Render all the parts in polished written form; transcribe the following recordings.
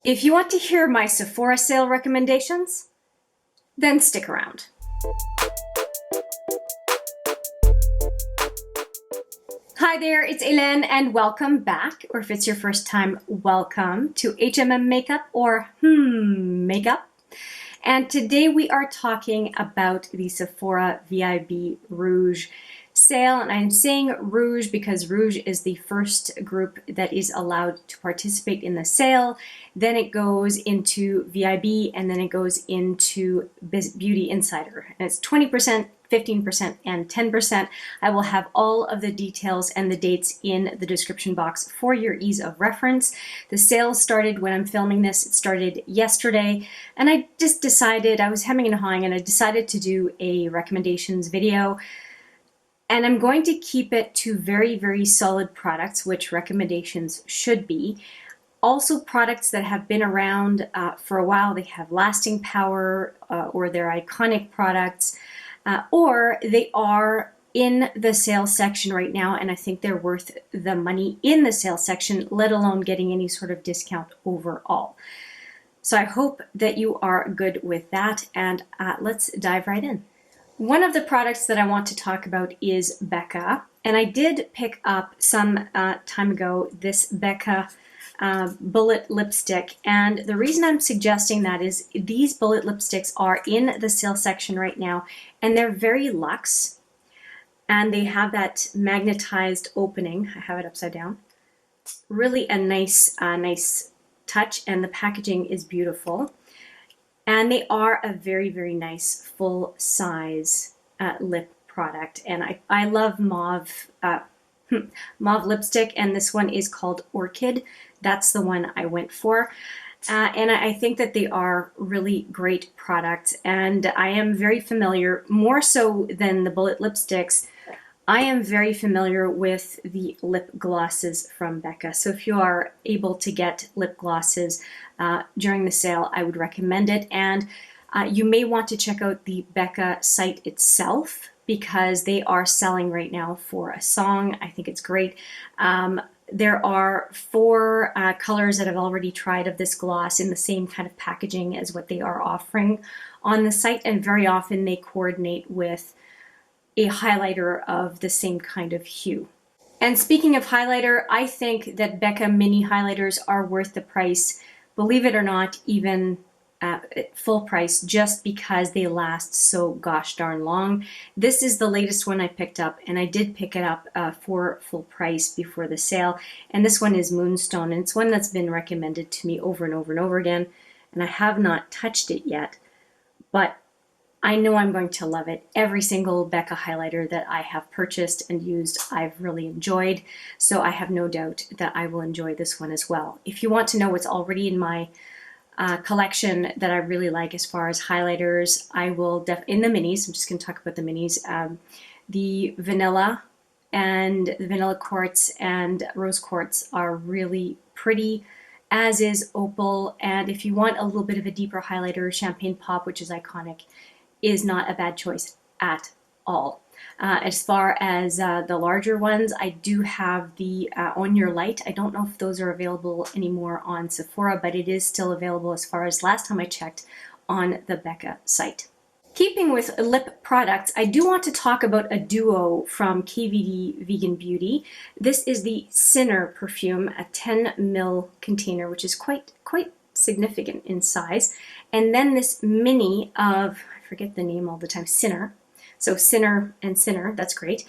If you want to hear my Sephora sale recommendations, then stick around. Hi there, it's Hélène and welcome back, or if it's your first time, welcome to HMM Makeup or Makeup. And today we are talking about the Sephora VIB Rouge sale, and I'm saying Rouge because Rouge is the first group that is allowed to participate in the sale. Then it goes into VIB, and then it goes into Beauty Insider. And it's 20%, 15%, and 10%. I will have all of the details and the dates in the description box for your ease of reference. The sale started when I'm filming this. It started yesterday, and I just decided, I was hemming and hawing, and I decided to do a recommendations video. And I'm going to keep it to very, very solid products, which recommendations should be. Also products that have been around for a while. They have lasting power, or they're iconic products, or they are in the sale section right now, and I think they're worth the money in the sale section, let alone getting any sort of discount overall. So I hope that you are good with that, and let's dive right in. One of the products that I want to talk about is Becca, and I did pick up some time ago this Becca bullet lipstick, and the reason I'm suggesting that is these bullet lipsticks are in the sale section right now, and they're very luxe, and they have that magnetized opening. I have it upside down. Really a nice touch, and the packaging is beautiful. And they are a very, very nice full size lip product. And I love mauve, mauve lipstick, and this one is called Orchid. That's the one I went for. And I think that they are really great products. And I am very familiar, more so than the bullet lipsticks, I am very familiar with the lip glosses from Becca. So if you are able to get lip glosses during the sale, I would recommend it. And you may want to check out the Becca site itself, because they are selling right now for a song. I think it's great. There are 4 colors that I've already tried of this gloss in the same kind of packaging as what they are offering on the site, and very often they coordinate with a highlighter of the same kind of hue. And speaking of highlighter, I think that Becca mini highlighters are worth the price, believe it or not, even at full price, just because they last so gosh darn long. This is the latest one I picked up, and I did pick it up for full price before the sale. And this one is Moonstone, and it's one that's been recommended to me over and over and over again, and I have not touched it yet, but I know I'm going to love it. Every single Becca highlighter that I have purchased and used, I've really enjoyed. So I have no doubt that I will enjoy this one as well. If you want to know what's already in my collection that I really like as far as highlighters, I will in the minis, I'm just going to talk about the minis, the vanilla and the vanilla quartz and rose quartz are really pretty, as is opal. And if you want a little bit of a deeper highlighter, champagne pop, which is iconic, is not a bad choice at all. As far as the larger ones, I do have the On Your Light. I don't know if those are available anymore on Sephora, but it is still available as far as last time I checked on the Becca site. Keeping with lip products, I do want to talk about a duo from KVD Vegan Beauty. This is the Sinner perfume, a 10 ml container, which is quite significant in size. And then this mini of, I forget the name all the time, Sinner. So Sinner and Sinner, that's great.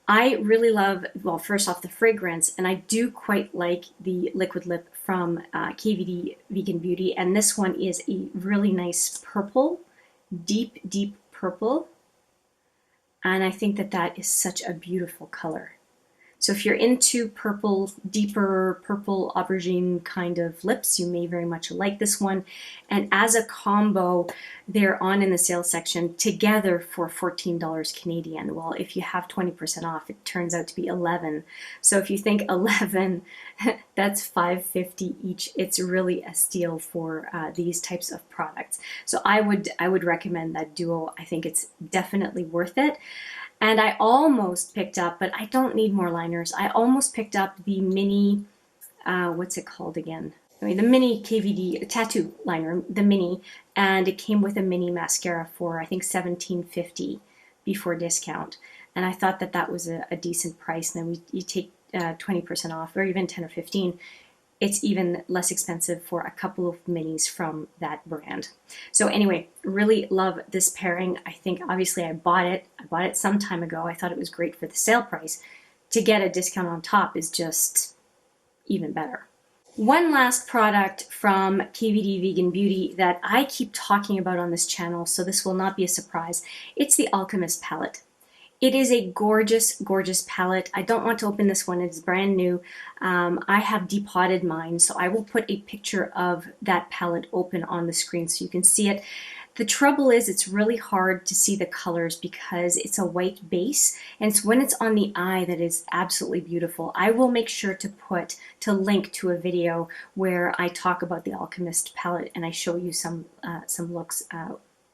I really love, well, first off, the fragrance, and I do quite like the liquid lip from KVD Vegan Beauty. And this one is a really nice purple, deep purple. And I think that that is such a beautiful color. So if you're into purple, deeper purple aubergine kind of lips, you may very much like this one. And as a combo, they're on in the sales section together for $14 Canadian. Well, if you have 20% off, it turns out to be 11. So if you think 11, that's $5.50 each. It's really a steal for these types of products. So I would recommend that duo. I think it's definitely worth it. And I almost picked up, but I don't need more liners. I almost picked up the mini, what's it called again? I mean, the mini KVD tattoo liner, the mini, and it came with a mini mascara for I think $17.50 before discount. And I thought that that was a decent price. And then you take 20% off, or even 10 or 15. It's even less expensive for a couple of minis from that brand. So anyway, really love this pairing. I think obviously I bought it some time ago. I thought it was great for the sale price. To get a discount on top is just even better. One last product from KVD Vegan Beauty that I keep talking about on this channel, so this will not be a surprise. It's the Alchemist Palette. It is a gorgeous, gorgeous palette. I don't want to open this one. It's brand new. I have depotted mine, so I will put a picture of that palette open on the screen so you can see it. The trouble is it's really hard to see the colors because it's a white base, and it's when it's on the eye that is absolutely beautiful. I will make sure to link to a video where I talk about the Alchemist palette and I show you some looks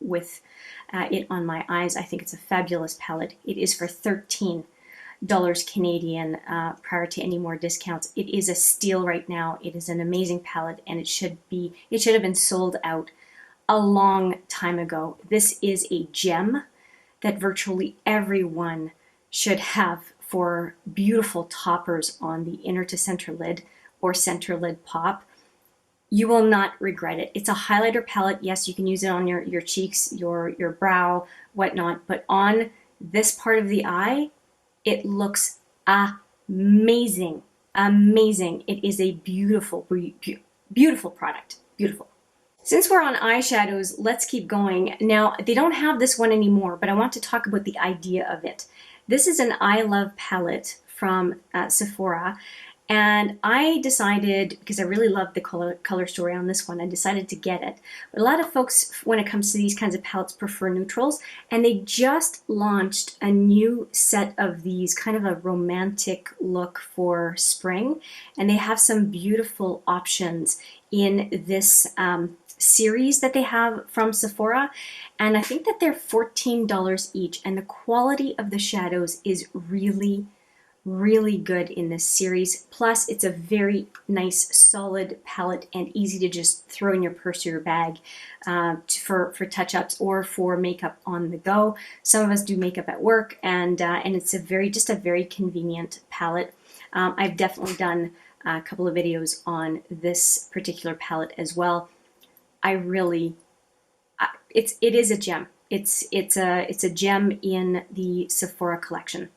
with it on my eyes. I think it's a fabulous palette. It is for $13 Canadian prior to any more discounts. It is a steal right now. It is an amazing palette, and it should have been sold out a long time ago. This is a gem that virtually everyone should have for beautiful toppers on the inner to center lid or center lid pop. You will not regret it. It's a highlighter palette. Yes, you can use it on your cheeks, your brow, whatnot, but on this part of the eye, it looks amazing. Amazing. It is a beautiful, beautiful product. Beautiful. Since we're on eyeshadows, let's keep going. Now, they don't have this one anymore, but I want to talk about the idea of it. This is an I Love palette from Sephora, and I decided, because I really love the color story on this one, I decided to get it. But a lot of folks, when it comes to these kinds of palettes, prefer neutrals, and they just launched a new set of these, kind of a romantic look for spring, and they have some beautiful options in this series that they have from Sephora, and I think that they're $14 each, and the quality of the shadows is really, really good in this series. Plus, it's a very nice, solid palette and easy to just throw in your purse or your bag for touch-ups or for makeup on the go. Some of us do makeup at work, and it's just a very convenient palette. I've definitely done a couple of videos on this particular palette as well. It is a gem. It's a gem in the Sephora collection.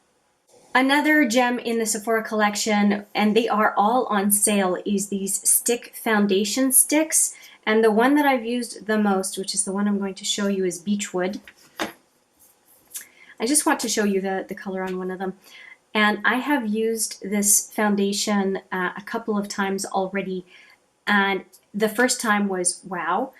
Another gem in the Sephora collection, and they are all on sale, is these stick foundation sticks. And the one that I've used the most, which is the one I'm going to show you, is Beechwood. I just want to show you the color on one of them. And I have used this foundation a couple of times already, and the first time was wow,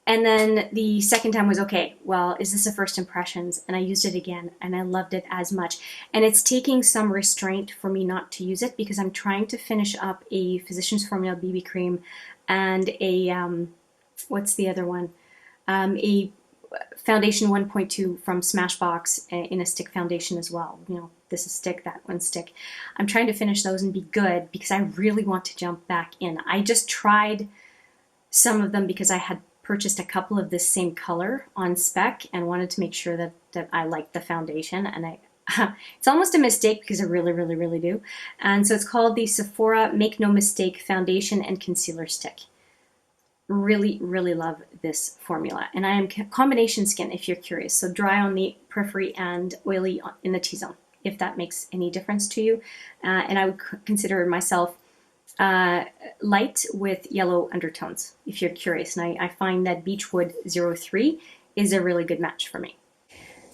and then the second time was okay, well, is this a first impressions? And I used it again, and I loved it as much. And it's taking some restraint for me not to use it because I'm trying to finish up a Physicians Formula BB cream and a, what's the other one? A foundation 1.2 from Smashbox in a stick foundation as well. You know, this is stick, that one's stick. I'm trying to finish those and be good because I really want to jump back in. I just tried some of them because I had purchased a couple of this same color on spec and wanted to make sure that I liked the foundation, and it's almost a mistake because I really, really, really do. And so it's called the Sephora Make No Mistake Foundation and Concealer Stick. Really, really love this formula. And I am combination skin if you're curious. So dry on the periphery and oily in the T-zone, if that makes any difference to you. And I would consider myself light with yellow undertones, if you're curious. And I find that Beechwood 03 is a really good match for me.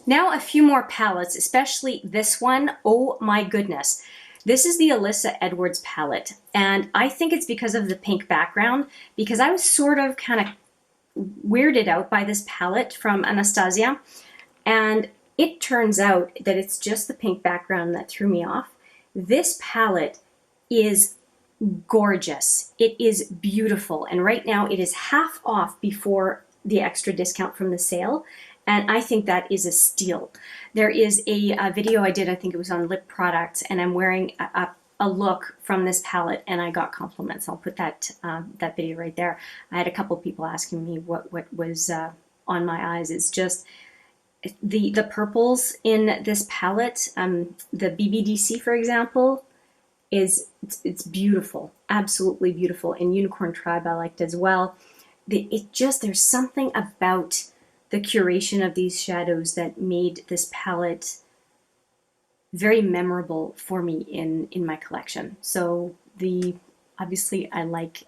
Now a few more palettes, especially this one. Oh my goodness. This is the Alyssa Edwards palette, and I think it's because of the pink background, because I was sort of kind of weirded out by this palette from Anastasia, and it turns out that it's just the pink background that threw me off. This palette is gorgeous. It is beautiful, and right now it is half off before the extra discount from the sale, and I think that is a steal. There is a video I did, I think it was on lip products, and I'm wearing a a look from this palette and I got compliments. I'll put that that video right there. I had a couple people asking me what was on my eyes. It's just the purples in this palette. The BBDC, for example, it's beautiful, absolutely beautiful. And Unicorn Tribe I liked as well. There's something about the curation of these shadows that made this palette very memorable for me in my collection. So obviously I like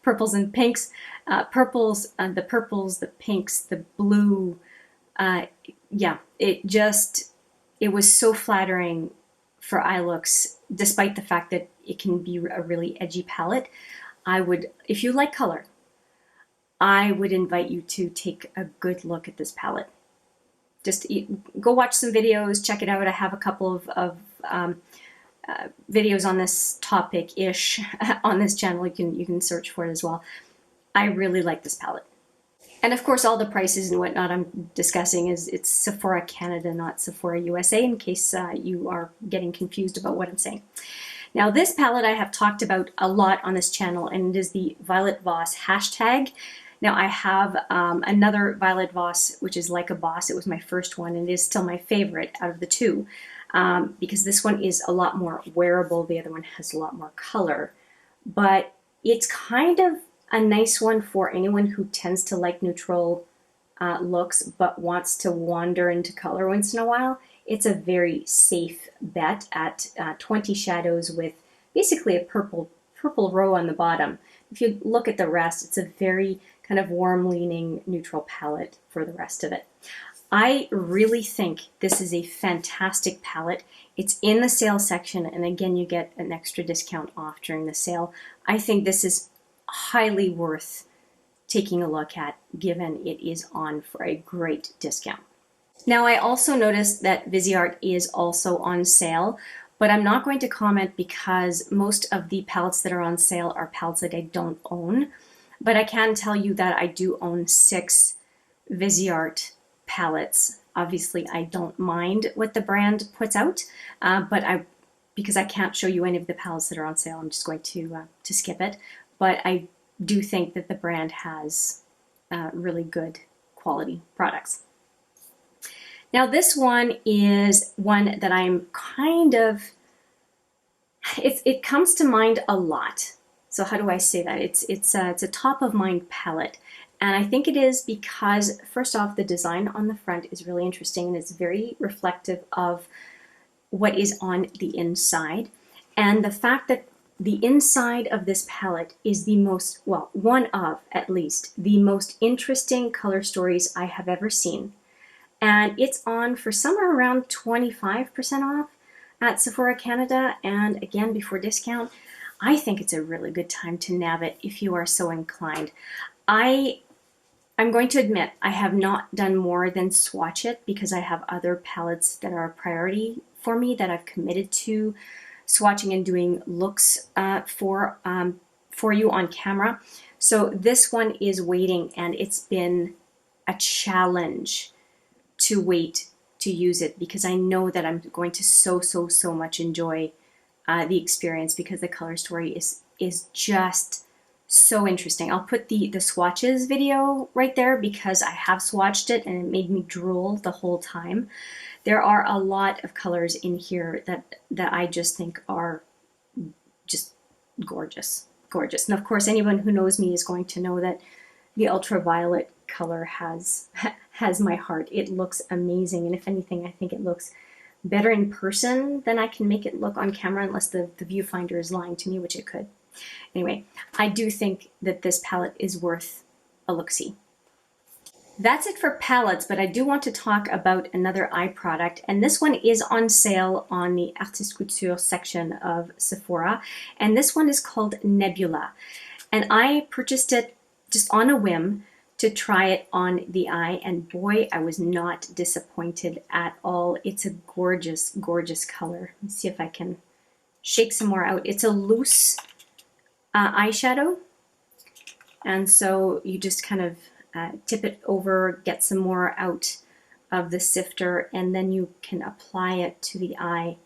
purples and pinks, the purples, the pinks, the blue. Yeah, it was so flattering for eye looks, despite the fact that it can be a really edgy palette. If you like color, I would invite you to take a good look at this palette. Just go watch some videos, check it out. I have a couple of videos on this topic-ish on this channel. You can search for it as well. I really like this palette. And of course, all the prices and whatnot I'm discussing it's Sephora Canada, not Sephora USA, in case you are getting confused about what I'm saying. Now, this palette I have talked about a lot on this channel, and it is the Violet Voss hashtag. Now, I have another Violet Voss, which is like a Boss. It was my first one, and it is still my favorite out of the two, because this one is a lot more wearable. The other one has a lot more color, but it's kind of a nice one for anyone who tends to like neutral looks but wants to wander into color once in a while. It's a very safe bet at 20 shadows with basically a purple row on the bottom. If you look at the rest, it's a very kind of warm-leaning neutral palette for the rest of it. I really think this is a fantastic palette. It's in the sale section, and again, you get an extra discount off during the sale. I think this is highly worth taking a look at, given it is on for a great discount. Now, I also noticed that Viseart is also on sale, but I'm not going to comment because most of the palettes that are on sale are palettes that I don't own. But I can tell you that I do own 6 Viseart palettes. Obviously, I don't mind what the brand puts out, but because I can't show you any of the palettes that are on sale, I'm just going to skip it. But I do think that the brand has really good quality products. Now, this one is one that I'm kind of, it comes to mind a lot. So how do I say that? It's a top of mind palette. And I think it is because, first off, the design on the front is really interesting and it's very reflective of what is on the inside. And the fact that the inside of this palette is the most, well, one of, at least, the most interesting color stories I have ever seen. And it's on for somewhere around 25% off at Sephora Canada, and again, before discount. I think it's a really good time to nab it if you are so inclined. I'm going to admit I have not done more than swatch it because I have other palettes that are a priority for me that I've committed to swatching and doing looks for you on camera. So this one is waiting, and it's been a challenge to wait to use it because I know that I'm going to so much enjoy the experience because the color story is just so interesting. I'll put the swatches video right there because I have swatched it and it made me drool the whole time. There are a lot of colors in here that I just think are just gorgeous. And of course, anyone who knows me is going to know that the ultraviolet color has my heart. It looks amazing, and if anything, I think it looks better in person than I can make it look on camera, unless the viewfinder is lying to me, which it could. Anyway, I do think that this palette is worth a look-see. That's it for palettes, but I do want to talk about another eye product, and this one is on sale on the Artist Couture section of Sephora, and this one is called Nebula. And I purchased it just on a whim to try it on the eye, and boy, I was not disappointed at all. It's a gorgeous color. Let's see if I can shake some more out. It's a loose eyeshadow, and so you just kind of tip it over, get some more out of the sifter, and then you can apply it to the eye.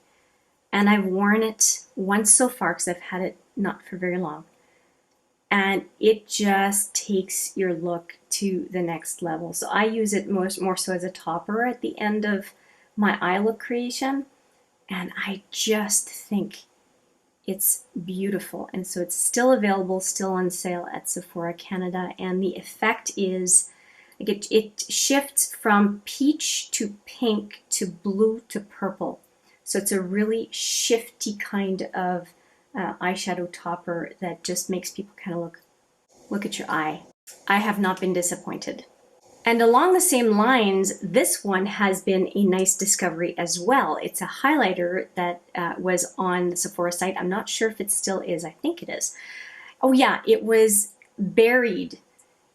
And I've worn it once so far because I've had it not for very long. And it just takes your look to the next level. So I use it more so as a topper at the end of my eye look creation. And I just think it's beautiful. And so it's still available, still on sale at Sephora Canada. And the effect is, like it shifts from peach to pink to blue to purple. So it's a really shifty kind of eyeshadow topper that just makes people kind of look at your eye. I have not been disappointed. And along the same lines, this one has been a nice discovery as well. It's a highlighter that was on the Sephora site. I'm not sure if it still is. I think it is. Oh yeah, it was buried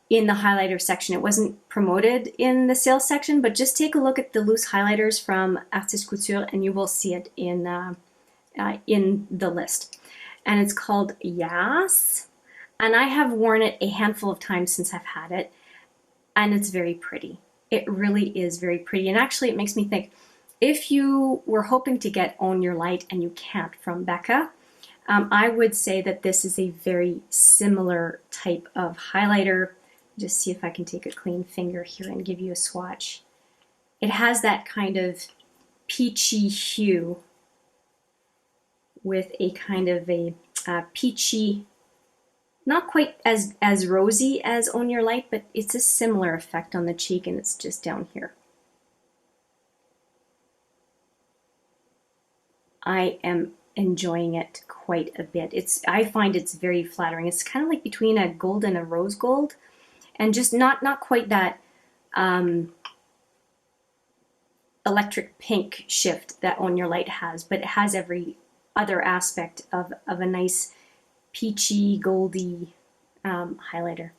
in the highlighter section. It wasn't promoted in the sales section, but just take a look at the loose highlighters from Artist Couture and you will see it in the list. And it's called Yas. And I have worn it a handful of times since I've had it. And it's very pretty. It really is very pretty. And actually it makes me think, if you were hoping to get Own Your Light and you can't from Becca, I would say that this is a very similar type of highlighter. Just see if I can take a clean finger here and give you a swatch. It has that kind of peachy hue with a kind of a peachy, not quite as rosy as Own Your Light, but it's a similar effect on the cheek, and it's just down here. I am enjoying it quite a bit. I find it's very flattering. It's kind of like between a gold and a rose gold, and just not quite that electric pink shift that Own Your Light has, but it has every other aspect of a nice peachy, goldy highlighter.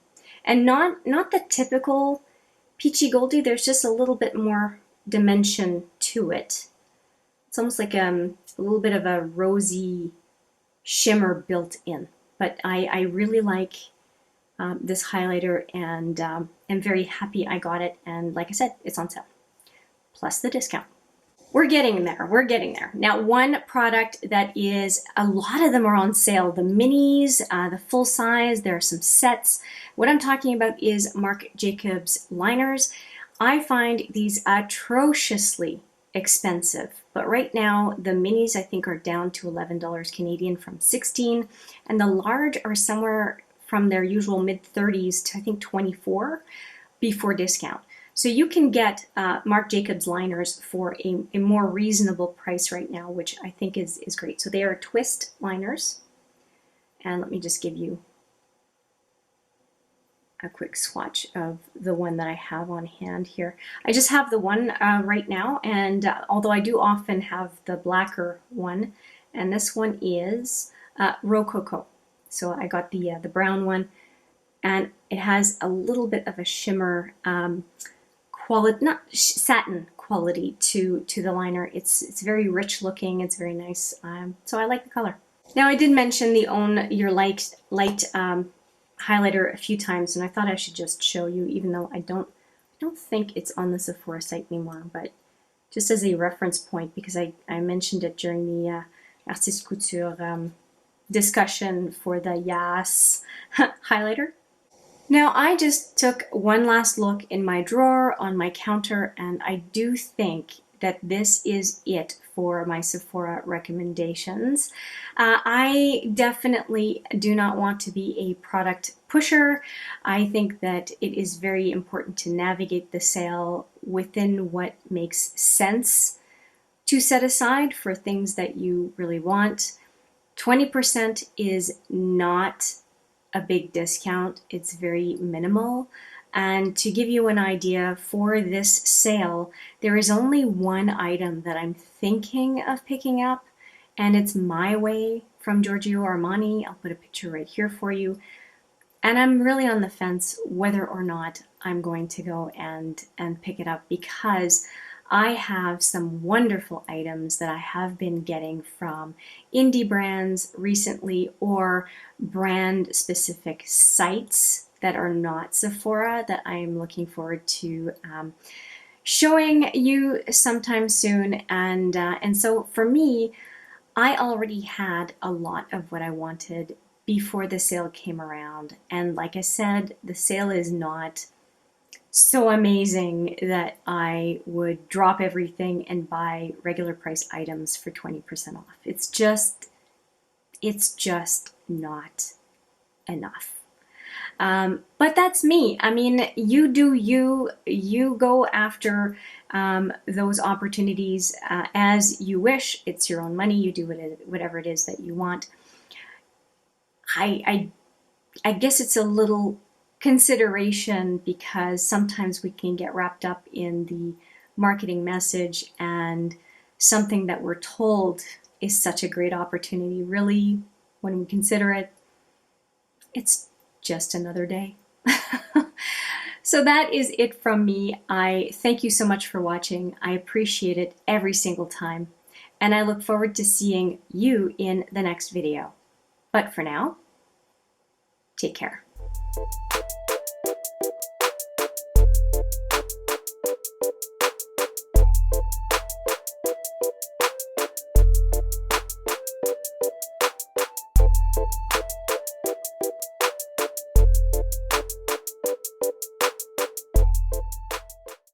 And not the typical peachy goldy, there's just a little bit more dimension to it. It's almost like a little bit of a rosy shimmer built in. But I really like this highlighter, and am very happy I got it. And like I said, it's on sale, plus the discount. We're getting there. We're getting there. Now, one product that is, a lot of them are on sale. The minis, the full size, there are some sets. What I'm talking about is Marc Jacobs liners. I find these atrociously expensive, but right now the minis I think are down to $11 Canadian from $16, and the large are somewhere from their usual mid-30s to I think $24 before discount. So you can get Marc Jacobs liners for a more reasonable price right now, which I think is great. So they are twist liners. And let me just give you a quick swatch of the one that I have on hand here. I just have the one right now, and although I do often have the blacker one, and this one is Rococo. So I got the brown one, and it has a little bit of a shimmer quality, not satin quality to the liner. It's very rich looking. It's very nice. So I like the color. Now I did mention the Own Your Light highlighter a few times, and I thought I should just show you, even though I don't think it's on the Sephora site anymore, but just as a reference point, because I mentioned it during the Artist Couture discussion for the Yas highlighter. Now I just took one last look in my drawer on my counter, and I do think that this is it for my Sephora recommendations. I definitely do not want to be a product pusher. I think that it is very important to navigate the sale within what makes sense to set aside for things that you really want. 20% is not a big discount. It's very minimal. And to give you an idea, for this sale, there is only one item that I'm thinking of picking up, and it's My Way from Giorgio Armani. I'll put a picture right here for you. And I'm really on the fence whether or not I'm going to go and pick it up, because I have some wonderful items that I have been getting from indie brands recently, or brand specific sites that are not Sephora, that I'm looking forward to showing you sometime soon. And so for me, I already had a lot of what I wanted before the sale came around. And like I said, the sale is not so amazing that I would drop everything and buy regular price items for 20% off. It's just not enough. But that's me. I mean, you do you. You go after those opportunities as you wish. It's your own money. You do whatever it is that you want. I guess it's a little consideration because sometimes we can get wrapped up in the marketing message, and something that we're told is such a great opportunity. Really, when we consider it, it's just another day. So that is it from me. I thank you so much for watching. I appreciate it every single time. And I look forward to seeing you in the next video. But for now, take care.